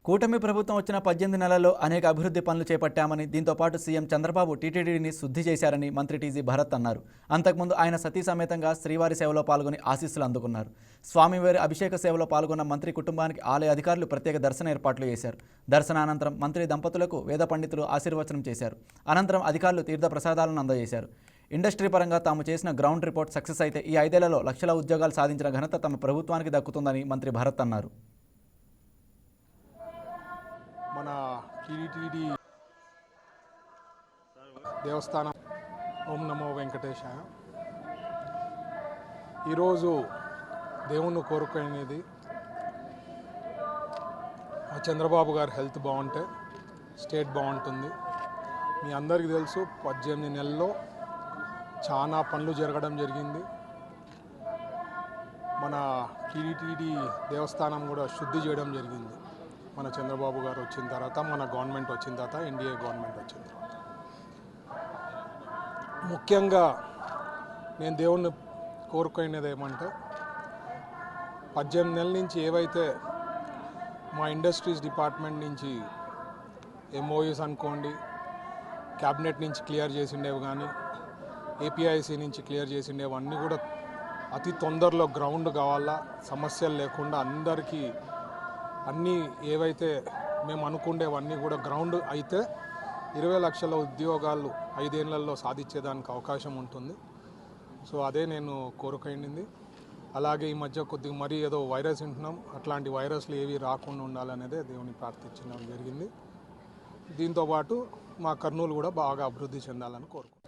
కూటమి ప్రభుత్వం వచ్చిన 18 నెలల్లో అనేక అభివృద్ధి పనులు చేపట్టామని, దీంతో పాటు సీఎం చంద్రబాబు టీటీడీని శుద్ధి చేశారని మంత్రి టీజీ భరత్ అన్నారు. అంతకుముందు ఆయన సతీ సమేతంగా శ్రీవారి సేవలో పాల్గొని ఆశీస్సులు అందుకున్నారు. స్వామివారి అభిషేక సేవలో పాల్గొన్న మంత్రి కుటుంబానికి ఆలయ అధికారులు ప్రత్యేక దర్శన ఏర్పాట్లు చేశారు. దర్శనానంతరం మంత్రి దంపతులకు వేద పండితులు ఆశీర్వచనం చేశారు. అనంతరం అధికారులు తీర్థ ప్రసాదాలను అందజేశారు. ఇండస్ట్రీ పరంగా తాము చేసిన గ్రౌండ్ రిపోర్ట్ సక్సెస్ అయితే ఈ 5 ఏళ్లలో లక్షల ఉద్యోగాలు సాధించిన ఘనత తమ ప్రభుత్వానికి దక్కుతుందని మంత్రి భరత్ అన్నారు. మన టీటీడీ దేవస్థానం ఓం నమో వెంకటేశాయ. ఈరోజు దేవుణ్ణి కోరుకునేది చంద్రబాబు గారి హెల్త్ బాగుంటే స్టేట్ బాగుంటుంది. మీ అందరికీ తెలుసు 18 నెలల్లో చాలా పనులు జరగడం జరిగింది. మన టీటీడీ దేవస్థానం కూడా శుద్ధి చేయడం జరిగింది. మన చంద్రబాబు గారు వచ్చిన తర్వాత, మన గవర్నమెంట్ వచ్చిన తర్వాత, ఎన్డీఏ గవర్నమెంట్ వచ్చిన తర్వాత ముఖ్యంగా నేను దేవుణ్ణి కోరుకునేది ఏమంటే 18 నెలల నుంచి ఏవైతే మా ఇండస్ట్రీస్ డిపార్ట్మెంట్ నుంచి ఎంఓయూస్ అనుకోండి, క్యాబినెట్ నుంచి క్లియర్ చేసిండేవి కానీ, ఏపీఐసి నుంచి క్లియర్ చేసిండేవి అన్నీ కూడా అతి తొందరలో గ్రౌండ్ కావాలా, సమస్యలు లేకుండా అందరికీ అన్నీ ఏవైతే మేము అనుకునేవన్నీ కూడా గ్రౌండ్ అయితే 20 లక్షల ఉద్యోగాలు 5 ఏళ్లలో సాధించేదానికి అవకాశం ఉంటుంది. సో అదే నేను కోరుకునింది. అలాగే ఈ మధ్య కొద్దిగా మరీ ఏదో వైరస్ వింటున్నాం, అట్లాంటి వైరస్లు ఏవి రాకుండా ఉండాలనేదే దేవుని ప్రార్థించడం జరిగింది. దీంతోపాటు మా కర్నూలు కూడా బాగా అభివృద్ధి చెందాలని కోరుకుంటున్నాను.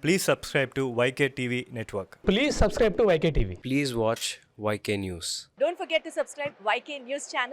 Please subscribe to YK TV Network. Please subscribe to YK TV. Please watch YK News. Don't forget to subscribe YK News channel.